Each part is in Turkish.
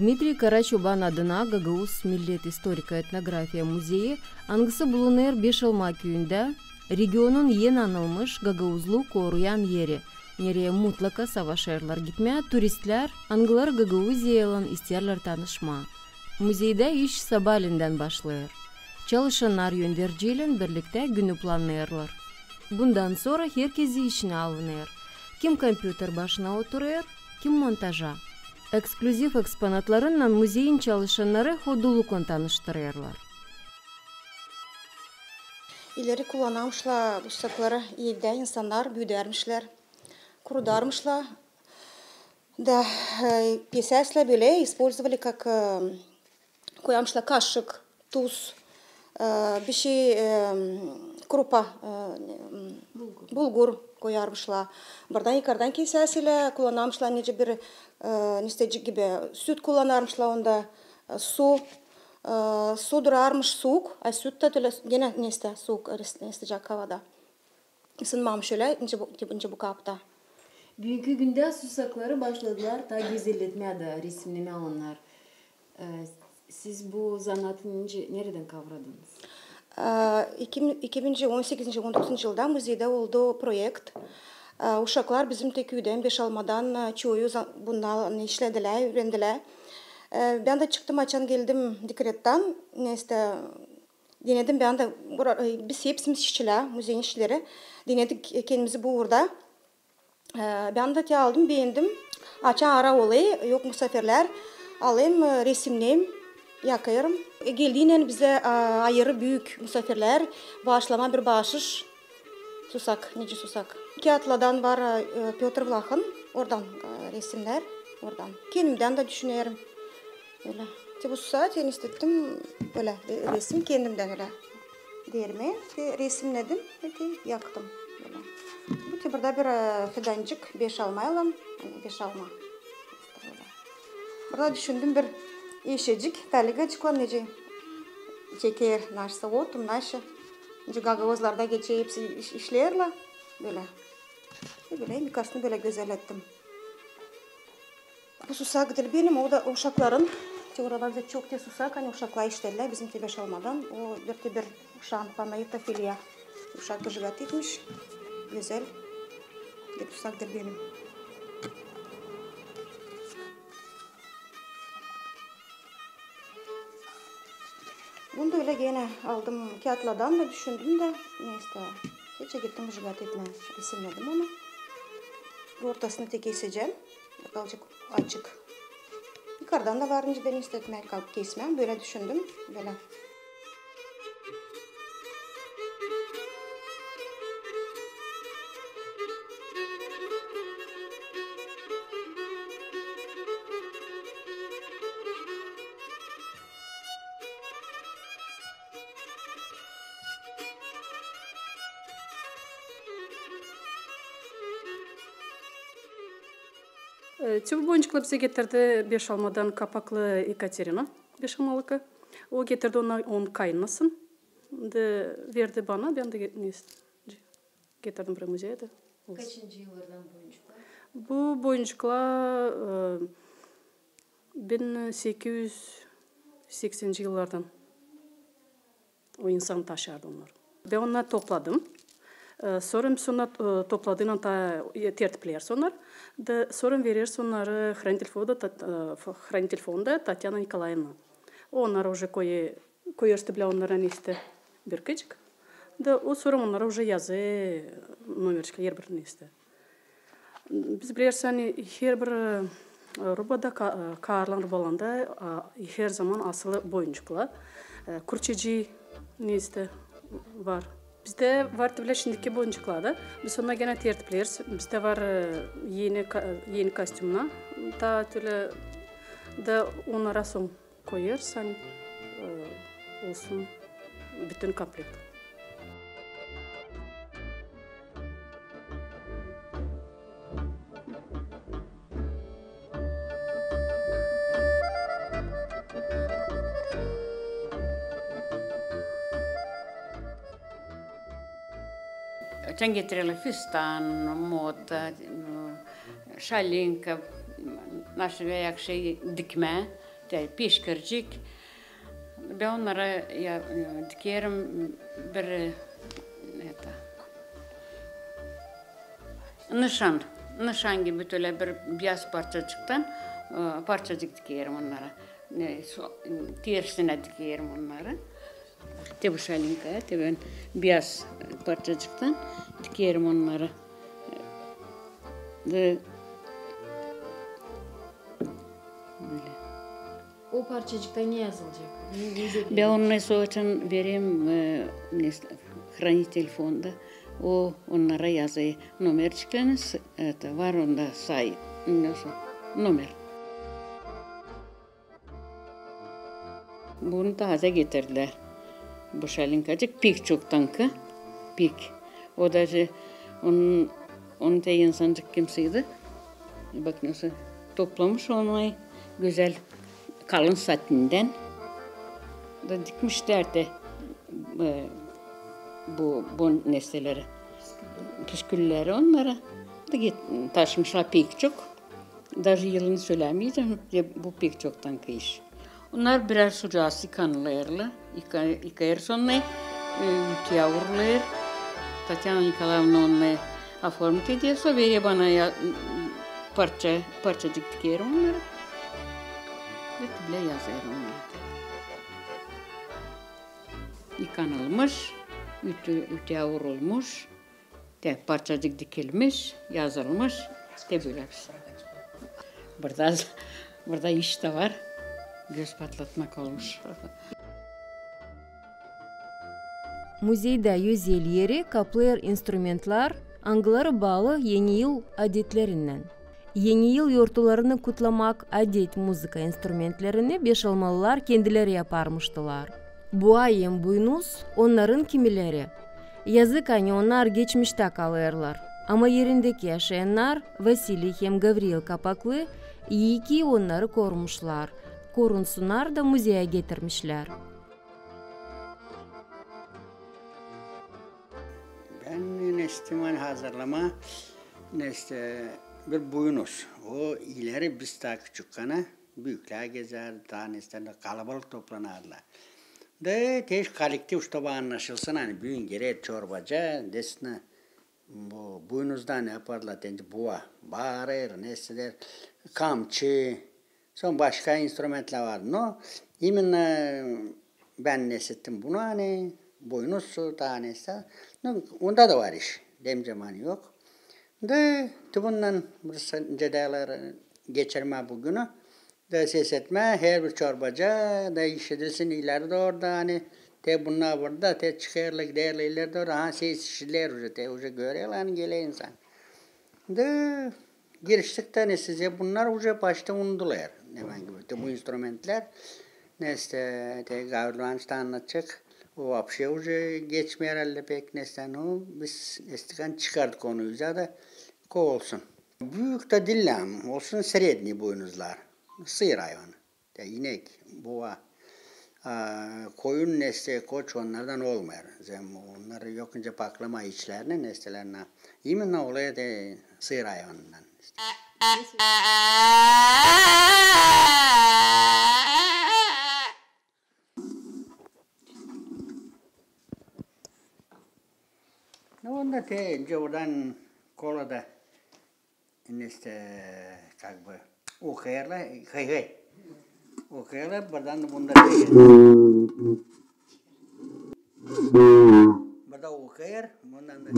Dmitriy Karaçoban adına Gagauz Millet Историка Etnografya Muzeyi Angısı bulunur Beşalma köyünde regionun yen anılmış Gagauzlu koruyan yeri. Nereye mutlaka savaşırlar gitmeye turistler Angılar Gagauziyalan isterler tanışma. Muzeyde iş sabahleyinden başlıyor. Çalışanlar yöndericiyle birlikte günü planlıyorlar. Bundan sonra herkesi işine alınır. Kim kompüter başına oturuyor, kim montaja. Ekskluzif eksponatlarından muzeyin çalışanları hodulukla tanıştırıyorlar. İleri kullanmışlar bu sakları evde insanlar büyüdermişler, kurudarmışlar. Da писателя böyle использовали как koymışlar kaşık, tuz, bir şey krupa, bulgur koyarmışlar. Buradan yukarıdan kesesiyle kullanmışlar nece bir nestecik gibi süt kullanarmışlar onda su durarmış soğuk, süt de gene neste soğuk nestecek havada. Isınmamış öyle ince bu kapta. Bugünkü günde susakları başladılar da geziletmeye de resimleme onlar. Siz bu zanaatını nereden kavradınız? 2018-19 yılda müzede oldu projekt. Uşaklar bizim teküden Beşalmadan çoğu bundan işlediler, öğrendiler. Ben de çıktım açan geldim dekretten. Neyse denedim ben de biz hepsimiz işçiler, müzeyin işçileri. Denedik kendimizi bu burada. Ben de aldım, beğendim. Açan ara olayı, yok misafirler. Alayım, resimleyeyim, yakıyorum. Geldiğinde bize ayırı büyük misafirler. Bağışlama bir bağışış. Susak, nece susak. Kağıtlardan var Piotr Vlahın. Oradan resimler. Oradan. Kendimden de düşünüyorum. Öyle. Bu susak yani istedim. Böyle resim kendimden öyle. Derime. Resimledim. Yaktım. Böyle. Bu burada bir fidancık 5 almayalım. 5 alma. Burada düşündüm bir işecik. Taliga çıkan nece çeker naşsa otum naşı. Nece Gagavuzlarda geçe hepsi işlerler. Böyle. Böyle birkaçını böyle güzel ettim. Bu susaktır benim. O da uşakların. Oralarda çok da susak. Hani uşaklar işlerler. Bizim tebeş almadan. O bir uşağın panayıta filya. Uşak bıcıgat etmiş. Güzel. Bir susaktır benim. Bunu da öyle gene aldım kağıtlardan da düşündüm de neyse. Hiç gittim bıcıgat etme. Resimledim onu. Ortasını tek keseceğim. Birazcık açık. Yukarıdan da varınca ben istetmeye kalk kesmem. Böyle düşündüm. Böyle. Tübü boyunçukla bize getirdi Beşalmadan Kapaklı Ekaterina. Beşalmalıkı. O getirdi onun kaynasın. Verdi bana. Ben de getirdim buraya müzeye de. Kaçıncı yıllardan boyuncuklar? Bu boyuncuklar 1880 yıllardan o insan taşırdı onları. Ben onları topladım. Sonra topladığını tertipler sonra. Sonra verir onları хранитель фонда Татьяна Николаевна. Onları уже koyardı bile onlara neyse bir küçük. O sonra onlara уже yazı numarçıklar her bir neyse. Biz bilirsen her bir rubada karlan rubalanda her zaman asılı boyuncuklar. Kurçeci neyse var. Bizde var tabii şimdiki boyuncuklarda. Biz sonra gene tertipleriz. Bizde var yeni kostümler. Da öyle da onlara son koyarsan olsun bütün komplekt. Sen getirelim fystan muotta, shallinka, naşı veyak şey dikme. Pişkircik. Ben onlara dikerim bir nişan gibi böyle bir beyaz parçacık dikerim onlara. Tersine dikerim onları. Bu şalinkaya, ben beyaz parçacıktan dikerim onları. Böyle. O parçacıkta ne yazılacak? Ben onu soğutan vereyim hranitelfonda. O onlara yazıyor. Numerçiklerini var onda say. Numer. Bunu taze getirdiler. Bu şalinkacık pik çok tankı. Pik. O da onun da insancık kimseydi. Bak nasıl toplamış onu güzel kalın satinden da dikmişler de bu nesneleri, püskülleri onlara da taşmışlar pek çok. Даже yılını söylemeyeceğim, bu pek çoktan kıyış. Onlar birer sucası kanlarla, yıkayır sonra yavrular. Tatyana Nikolaevna onunla aformut ediyorsa veriyor bana parçacık dikerim onları. Ve bile yazar onları. Yıkanılmış, ütü yoğrulmuş, parçacık dikilmiş, yazılmış, böyle bir şey. Burada iş de var, göz patlatmak olmuş. Muzeyde yüzel yeri kaplayır instrumentlar, angıları bağlı yeni yıl adetlerinden. Yeni yıl yortularını kutlamak adet müzika instrumentlerini Beşalmalılar kendileri yaparmıştılar. Bu ayın buynuz onların kimileri. Yazık hani onlar geçmişte kalırlar. Ama yerindeki yaşayanlar Vasili hem Gavril Kapaklı iyi ki onları korumuşlar. Korunsunlar da müzeye getirmişler. Ben nestiman hazırlama bir buynuz. O ileri biz daha küçükkene büyükler gezer, tanesinde kalabalık toplanarlar. De teş kolektif işte anlaşılsın hani büyün gere çorbacı desine bu buynuzdan ne yaparlar deyince buğa, bağırır, nesler, kamçı, son başka instrumentler var. No, yeminle ben nesettim bunu hani buynuzsu tanesi. No, onda da var iş. Demcemanı yok. De bundan bir cedalar geçirme bugünü. De ses etme her bir çorbacı da işedilsin ileride orada hani bunlar burada çıkarlık değerli ileride orada ha ses işler uca görüyorlar hani gele insan. De giriştikten size bunlar uca başta unuttular. Hemen gibi bu instrumentler neste Gavrilanç'ta anlatacak. O apşe uca geçme herhalde pek nesten o biz estikan çıkardık onu yüze de olsun. Büyük de dillem olsun seredni boynuzlar. Sığır hayvanı. İnek, boğa, koyun nesli, koç onlardan olmuyor. Onları yokunca paklama içlerine nesnelerine. Yeminle olaya da sığır hayvanından. İşte. Onda önce oradan kolada как бы okuyarlar, okuyarlar, buradan bunda burada okuyar, bundan da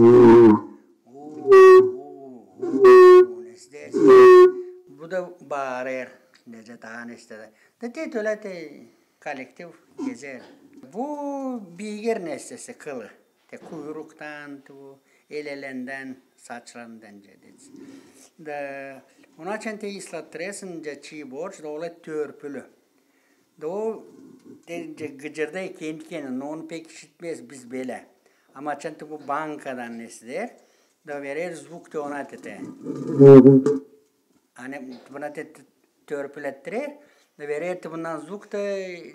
bu da bağırır, nece tahan istedi. De öyle kolektif gezer. Bu bilgir nesnesi kılı. Kuyruktan, elelenden, saçlarından dedi. Ona için ıslattırırsın çiğ borç da ola törpülü. O gıcırda kendi kendine onu pek işitmez biz böyle. Ama çünkü bu bankadan nesler da verir zvuk da ona tete. Hani buna törpülettirir da verir bundan zvuk da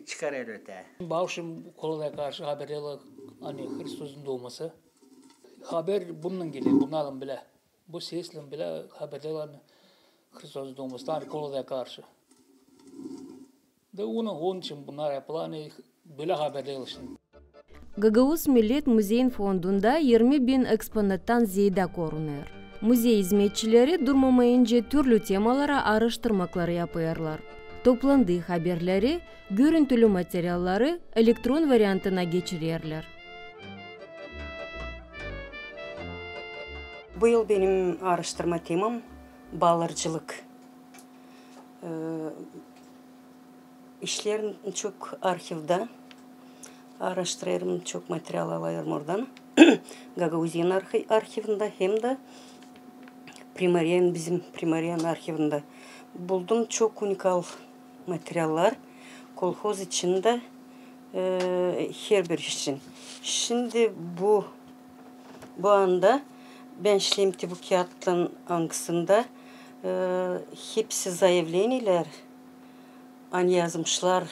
çıkarır öte. Bağışım koluna karşı haberler hani Hristosun doğması. Haber bundan geliyor, bunlarla bile. Bu sesle bile haberler Hristosun doğması. Hani koluna karşı. Da onun için bunlar yapılan böyle haberler olsun. Gagauz Millet Müzeyin fondunda 20.000 eksponattan ziyade korunuyor. Müze hizmetçileri durmamayınca türlü temalara araştırmalar yapıyorlar. Toplandığı haberleri, görüntülü materyalları elektron varyantına geçiriyorlar. Bu yıl benim araştırma temam bağlarcılık. İşlerim çok arşivde. Araştırıyorum, çok materyal alıyorum oradan. Gagauzyan arşivinde hem de bizim Primoryen arşivinde. Buldum çok unikal materyaller. Kolhoz içinde her bir için. Şimdi bu anda ben işlemti bu kağıtların ankısında hepsi zayıfleniler. Hani yazmışlar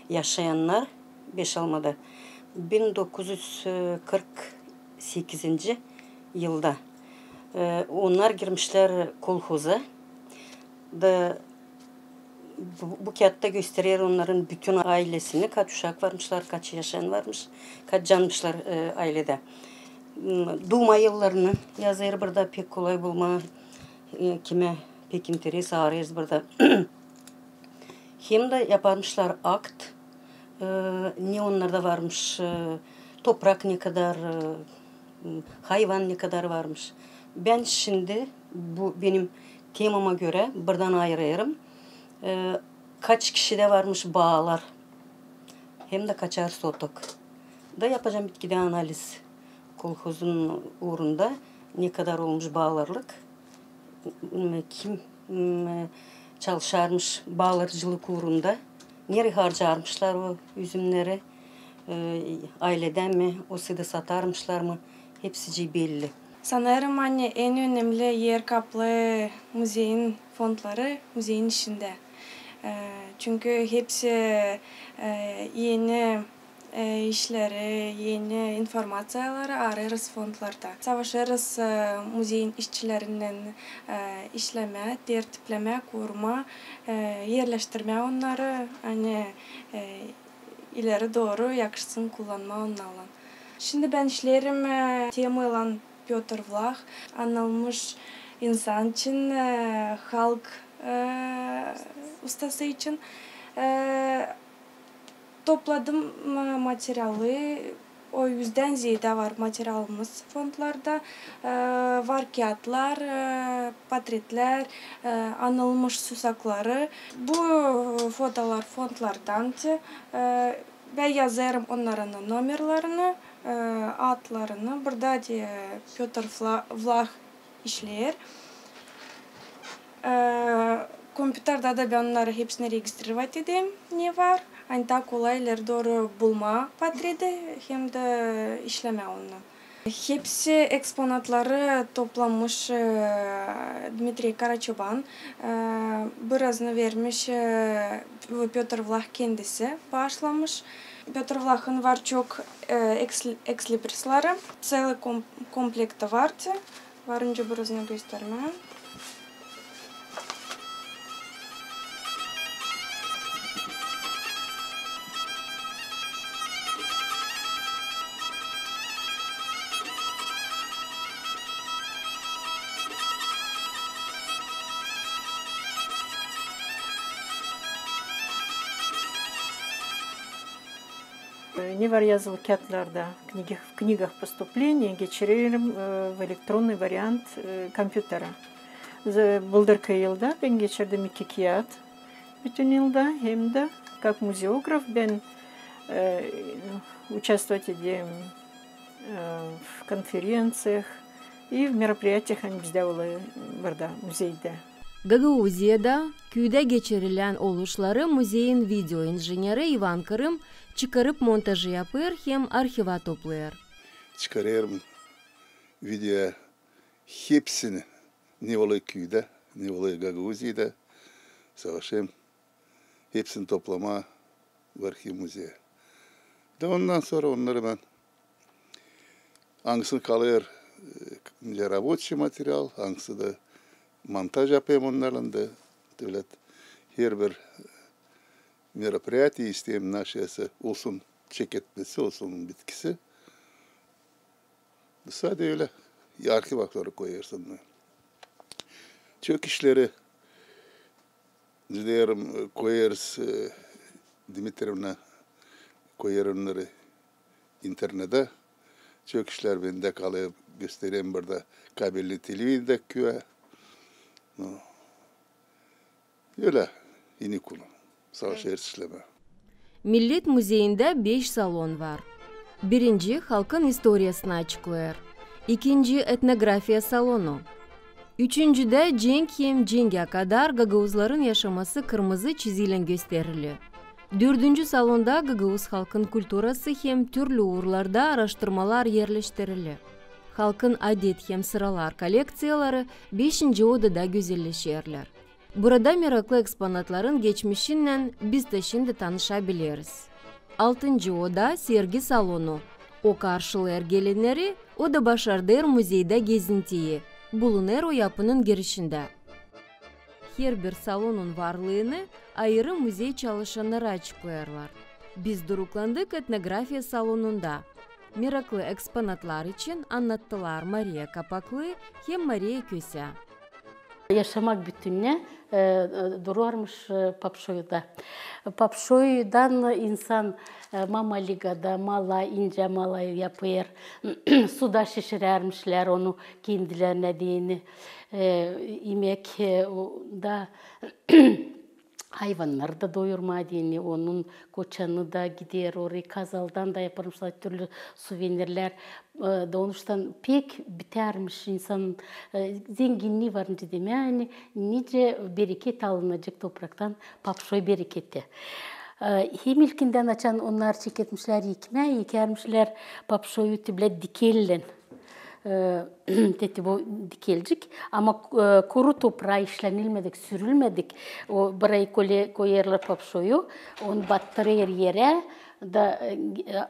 yaşayanlar Beşalma'da 1948. Yılda. Onlar girmişler kolhoza. Da bu kağıtta gösterir onların bütün ailesini, kaç uşak varmışlar, kaç yaşayan varmış, kaç canmışlar ailede. Doğma yıllarını yazır burada pek kolay bulma, kime pek interes arayız burada. Hem de yaparmışlar akt, ne onlarda varmış, toprak ne kadar, hayvan ne kadar varmış. Ben şimdi bu benim temama göre buradan ayırıyorum. Kaç kişide varmış bağlar, hem de kaçar sotok. Da yapacağım bitkide analiz. Kolhozun uğrunda ne kadar olmuş bağlarlık, kim çalışarmış bağlarcılık uğrunda, nereye harcarmışlar o üzümleri, aileden mi, o sırada satarmışlar mı, hepsi belli. Sanırım hani en önemli yer kaplı müzeyin fondları müzeyin içinde. Çünkü hepsi yeni işleri, yeni informasyonları ararız fondlarda. Savaşırız müzeyin işçilerinden işleme, tertipleme, koruma, yerleştirme onları hani ileri doğru yakışsın kullanma onlarla. Şimdi ben işlerim temalı Piotr Vlah, anılmış insan için, halk ustası için topladım materyali. O yüzden ziyade var materyalımız fondlarda. Var kağıtlar, portretler, anılmış susakları. Bu fotolar fondlardan ve yazarım onların numarlarını, adlarını. Burada Piotr Vlah işler. Kompüterde de ben onları hepsini registrovat edeyim ne var. Hani daha kolaylar doğru bulma portreti hem de işleme onu. Hepsi eksponatları toplanmış Dmitri Karaçoban. Birazını vermiş Piotr Vlah kendisi başlamış. Piotr Vlah'ın var çok ekslibrisleri. Целый komplekte vardı. Varınca birazını göstermem. Не var yazılı kağıtlarda, в книгах поступления geçiririm в электронный вариант kompütere. Buldurka yılda ben geçirdim 2 kağıt bütün yılda hem de как музеограф ben участвовать edeyim в конференциях и в мероприятиях hani bizde oluyor burada müzeyde. Gagauziyada köyde geçirilen oluşları müzeyin video injineri Ivan Kırım çıkarıp montajı yapıyor hem arşiva topluyor. Çıkarıyorum video hepsini ne oluyor köyde, ne oluyor Gagauziyada savaşım hepsini toplama в arşiv müzeye. De ondan sonra onları ben hangisi kalıyor рабочий материал, hangisi de montaj yapayım onlarla da devlet her bir мероприятие isteyim naşesi olsun çeketmesi olsun bitkisi. Sadece öyle yarkı bakları koyarsın. Çok işleri dilerim koyarız Dimitrievna koyar onları internete. Çok işler bende kalıyor göstereyim burada kabelli televizyonda köye. Öyle yeni konu. Savaş işleme. Millet Müzeyinde 5 salon var. Birinci halkın historiasını açıklar. İkinci etnografiya salonu. Üçüncüde Cenk'im Cenk'e kadar Gagauzların yaşaması kırmızı çiziyle gösterili. Dördüncü salonda Gagauz halkın külturası hem türlü uğurlarda araştırmalar yerleştirili. Halkın adet hem sıralar koleksiyaları 5. odada güzelleşirler. Burada meraklı eksponatların geçmişinden biz de şimdi tanışabiliriz. 6. oda sergi salonu. O karşılar gelenleri, o da başardığı müzeyde gezintiyi. Bulunur o yapının girişinde. Her bir salonun varlığını ayrı müze çalışanları açıklarlar. Biz duruklandık etnografiya salonunda. Meraklı eksponatlar için anlattılar Maria Kapaklı hem Maria Köse. Yaşamak bütününe durarmış Papşoy'da. Papşoy'dan insan mama ligada mala, ince mala yapıyor. Suda şişirermişler onu kendilerine diyeni. İmek da hayvanları da doyurma diyeni. Onun koçanı da gider orayı kazaldan da yaparmışlar türlü suvenirler. Doğuştan pek bitermiş insanın zenginliği var dedim. Yani nice bereket alınacak topraktan Papşoy bereketi. Hem ilkinden açan onlar çeketmişler yıkmaya, yıkarmışlar Papşoy'u tüble dikellen. Bu dikelcik ama kuru toprağa işlenilmedik, sürülmedik. O burayı koyarlar Papşoy'u, onu battırır yere da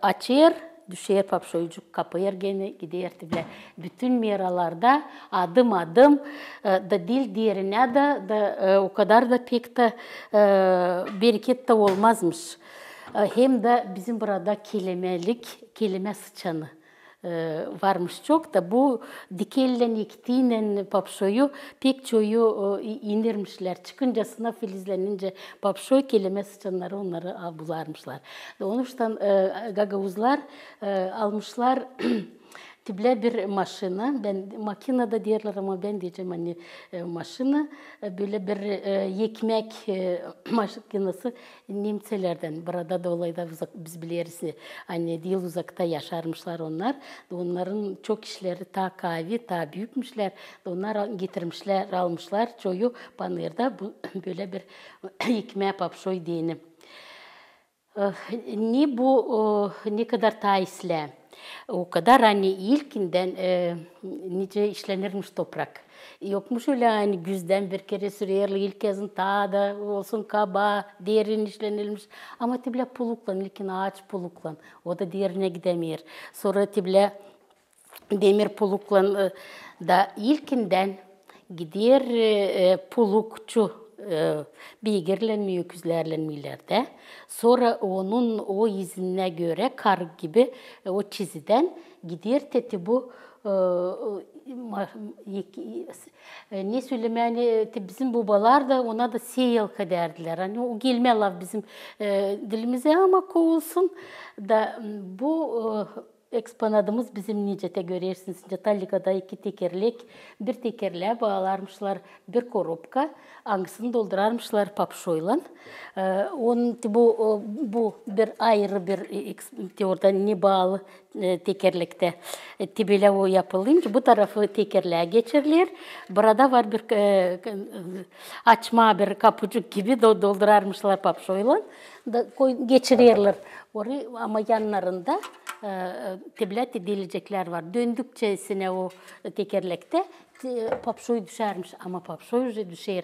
açır. Düşer Papşoycuk kapıyer gene gider tible. Bütün meralarda adım adım da dil diğerine da o kadar da pek de bereket de olmazmış. Hem de bizim burada kelime sıçanı varmış çok da bu dikellen ektiğinen Papşoy'u pek çoğu inirmişler. Çıkıncasına filizlenince Papşoy kelime sıçanları onları bularmışlar. Onun için Gagauzlar almışlar tible bir maşını, ben makinede derler ama ben diyeceğim hani maşını, böyle bir ekmek makinesi Nemselerden. Burada dolayı da biz biliriz hani değil uzakta yaşarmışlar onlar. Onların çok işleri ta kavi, ta büyükmüşler. Onlar getirmişler, almışlar çoğu panırda böyle bir ekmek Papşoy diyelim. Ne kadar taisle. O kadar hani ilkinden nice işlenirmiş toprak. Yokmuş öyle hani güzden bir kere sürerli ilk kezin ta da olsun kaba, derin işlenilmiş. Ama tible puluklan, ilkin ağaç puluklan. O da derine gidemiyor. Sonra tible demir puluklan da ilkinden gider pulukçu. Beygirlenmiyor, öküzlerlenmiyorlar. Sonra onun o izine göre kar gibi o çiziden gider teti bu ne söyleyeyim yani bizim babalar da ona da seyilka derdiler. Hani o gelme laf bizim dilimize ama kovulsun da bu eksponatımız bizim nicete görürsünüz. Tallikada 2 tekerlek, bir tekerleğe bağlarmışlar, bir korupka, hangisini doldurarmışlar Papşoy'la. Bu bir ayrı bir orada ne bağlı tekerlekte tibile o yapılınca bu tarafı tekerleğe geçirilir. Burada var bir açma bir kapıcık gibi doldurarmışlar Papşoy'la. Geçirirler. Ama yanlarında tiblet edilecekler var. Döndükçesine o tekerlekte Papşoy düşermiş. Ama Papşoy düşer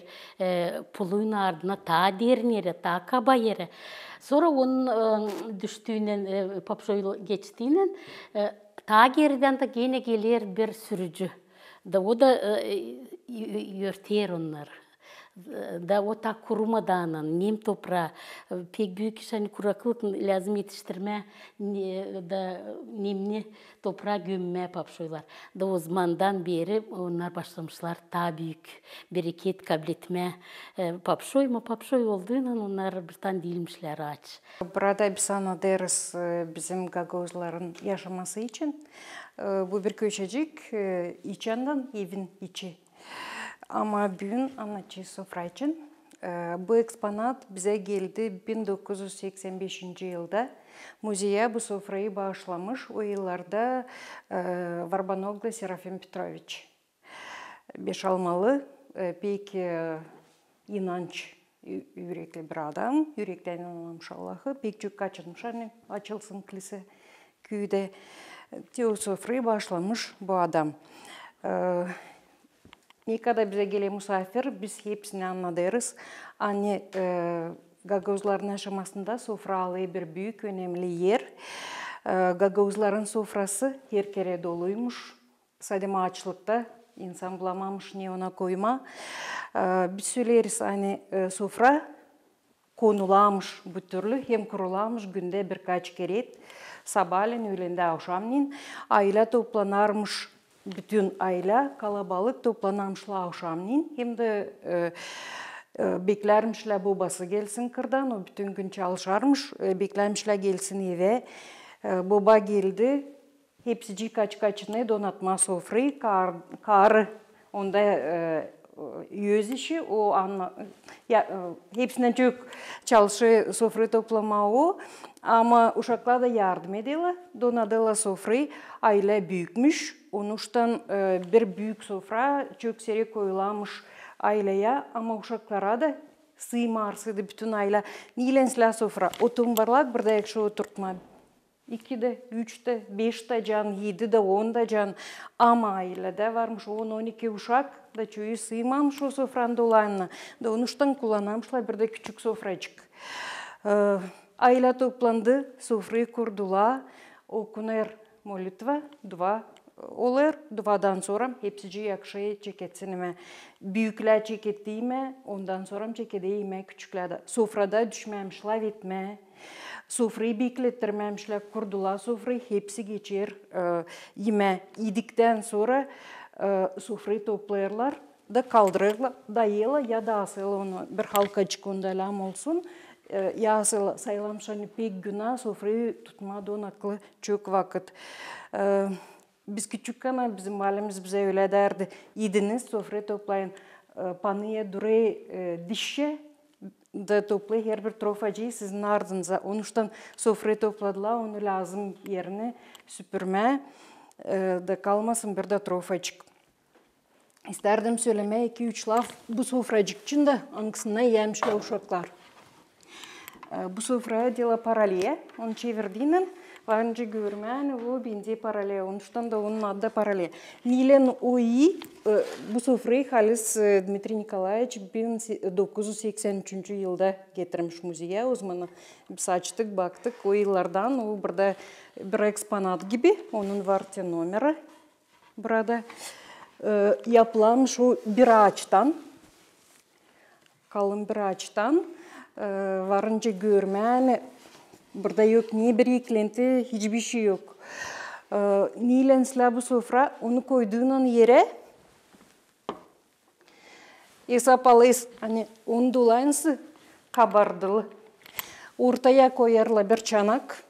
pulun ardına ta derin yere, ta kaba yere. Sonra onun düştüğünden, Papşoy geçtiğinden ta geriden de gene gelir bir sürücü. O da yörter onlar. da o ta kurumadanın nem toprağı pek büyük işani kuraklık lazım yetiştirme da nemni toprağa gömme papşoylar. Da o zamandan beri onlar başlamışlar ta büyük bereket kabul etme papşoy mu papşoy olduğundan onlar bir tane değilmişler aç. Burada biz anladırız bizim gagozların yaşaması için. Bu bir köşecik içinden evin içi. Ama bugün anlatçı sofra için bu eksponat bize geldi 1985 yılda. Müzeye bu sofrayı bağışlamış. O yıllarda Varbanoglu Serafim Petrovic. Beşalmalı, pek inanç yürekli bir adam. Yürekten inanmış Allah'ı. Pek çok kaçırmış. Hani açılsın kilise köyde. O sofrayı bağışlamış bu adam. Ne kadar bize gelen misafir, biz hepsini anladırız. Hani Gagozların yaşamasında sofralı bir büyük, önemli yer. Gagozların sofrası her kere doluymuş. Sadece açlıkta insan bulamamış ne ona koyma. Biz söyleriz hani sofra konulamış bu türlü, hem kurulamış günde birkaç kere. Sabahleyin, öğlende, akşamleyin aile toplanarmış. Bütün aile kalabalık toplanmışlar akşamleyin. Hem de beklermişler babası gelsin kırdan. O bütün gün çalışarmış. Beklermişler gelsin eve. Baba geldi. Hepsi kaçını donatma sofrayı. Karı onda yüz işi. O hepsinden çok çalışıyor sofrayı toplama o. Ama uşaklar da yardım ediyorlar. Donadılar sofrayı. Aile büyükmüş. Onuştan bir büyük sofra çok seri koyulamış aileye. Ama uşaklara da sığmarsıydı bütün aile. Nilensler sofra. Otum varlar burada ekşi oturtma. 2'de, 3'te, 5'te can, 7'de, 10'da can. Ama ailede varmış 10-12 uşak da çoğu sığmamış o sofranın dolayına. Da onuştan kullanmışlar bir de küçük sofracık. Aile toplandı, sofrayı kurdular. Okunar molitva, dua olur. Duadan sonra hepsi yakşayı çeketsinime. Büyükler çekettiğime, ondan sonra çekediğime küçükler de. Sofrada düşmemişler etme. Sofrayı beklettirmemişler, kurdular sofrayı. Hepsi geçer yeme. Yedikten sonra sofrayı toplayırlar da kaldırırlar. Da yiyorlar ya da asıl onu bir halkacık ondalam olsun. Ya sayılamışlar pek günah sofrayı tutmadı onaklı çok vakit. Biz küçükken bizim valimiz bize öyle derdi. Yediniz sofrayı toplayın. Panıya durayı dişe da toplayı her bir trofacıyı sizin ardınıza. Onuştan sofrayı topladılar. Onu lazım yerine süpürme da kalmasın bir de trofacık. İsterdim söylemeye 2-3 laf bu sofracık için de anksına yemişler uşaklar. Bu sofraya dila paraleye, onu çevirdiğinden varınca görmeyen o benziyor paraleye, onuştan da onun adı paraleye. Nilen oyi bu sofrayı Halis Dmitri Nikolaevich 1983 yılda getirmiş müzeye. O zaman biz açtık, baktık o yıllardan o burada bir eksponat gibi, onun var numara burada yapılmış o bir ağaçtan, kalın bir ağaçtan. Varınca görmeyen, burada yok ne bir eklenti, hiçbir şey yok. Nilensler bu sofra, onu koyduğunun yere hesapalıyız. Hani onu dolayınsı kabardılı. Ortaya koyarlar bir çanak.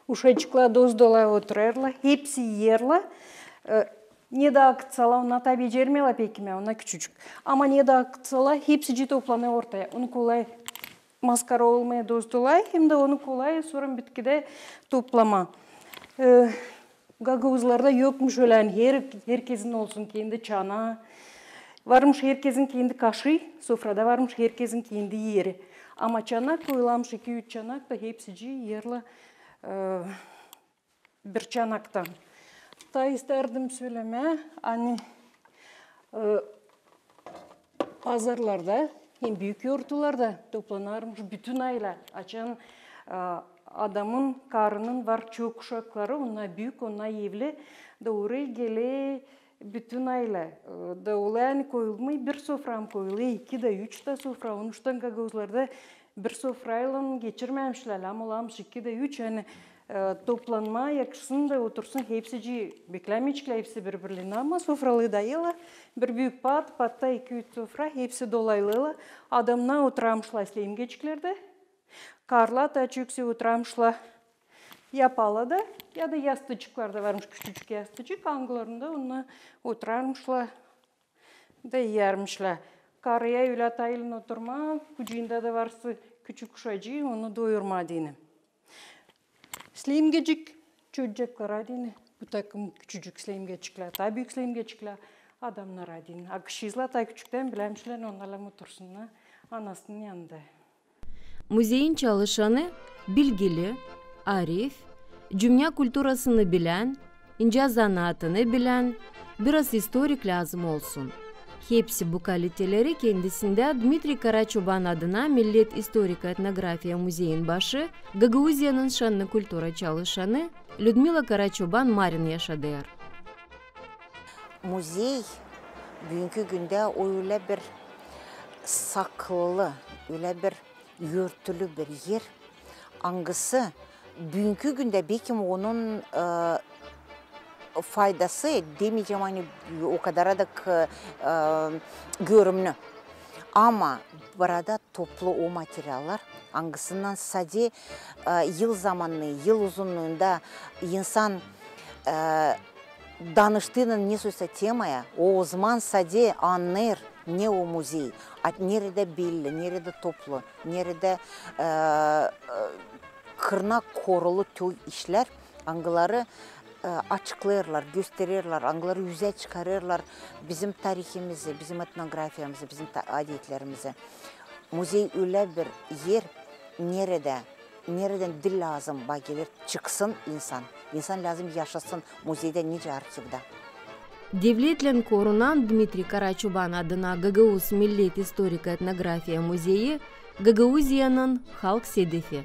Uşacıklar doz dolay oturarlar, hepsi yerler. Ne de akıtsalar, ona tabi becermiyorlar pekime, ona küçücük. Ama ne de akıtsalar, hepsi toplanıyor ortaya. Onu kolay maskara olmaya doz dolay, hem de onu kolay sorun bitkide toplama. Gagavuzlarda yokmuş ölen herkesin olsun kendi çanağı. Varmış herkesin kendi kaşığı, sofrada varmış herkesin kendi yeri. Ama çanak koyulamış 2-3 çanak da hepsi yerle bir çanaktan. Da isterdim söyleme, hani pazarlarda, hem büyük yurtlarda toplanarmış bütün aile. Açan adamın karının var çok uşakları, onlar büyük, onlar evli. Da oraya gele bütün aile. Da olay koyulmay bir sofram koyulu, 2 de 3 de sofra. Onuştan gagavuzlarda bir sofrayla geçirmemişler. Ama olamız 2 de 3 yani toplanma yakışsın da otursun hepsi beklememişler, hepsi birbirine ama sofralı dayıla bir büyük patta 2-3 sofra hepsi dolaylı adamlar oturmuşlar sleyim geçiklerde karla da çökse oturmuşlar yapalı da ya da yastıcıklarda varmış küçücük yastıcık anglarında onunla oturmuşlar da yermişler karıya öyle tayılın oturma kucağında da varsa küçük uşacı onu doyurma diyeyim. Sleyimgecik çocuklar adine. Bu takım küçücük sleyimgecikler, daha büyük sleyimgecikler adamlar adine. Akışızlar daha küçükten bilemişler onlarla otursunlar anasının yanında. Muzeyin çalışanı bilgili, arif, cümle kulturasını bilen, ince zanaatını bilen, biraz historik lazım olsun. Hepsi bu kaliteleri kendisinde Dmitri Karaçoban adına Millet Historik Etnografya Muzeyin başı, Gagauzya'nın şanlı kultura çalışanı Людмила Karaçoban Marin yaşadılar. Muzey bugünkü günde öyle bir saklı, öyle bir yörtülü bir yer. Angısı bugünkü günde belki onun faydası demeyeceğim hani o kadar da görünümlü. Ama burada toplu o materyaller hangisinden sadece yıl zamanlı, yıl uzunluğunda insan danıştığının neyse temaya o zaman sadece anlar ne o muzey, nerede belli, nerede toplu, nerede kırnak korulu tüy işler, angıları açıklayırlar, gösterirler, angıları yüze çıkarırlar bizim tarihimizi, bizim etnografyamızı, bizim adetlerimizi. Muzey öyle bir yer, nereden dil lazım gelir, çıksın insan. İnsan lazım yaşasın muzeyde, nice arşivde. Devletle korunan Dmitri Karaçoban adına Gagauz Millet Historik Etnografya Muzeyi, Gagauzya'nın halk sedefi.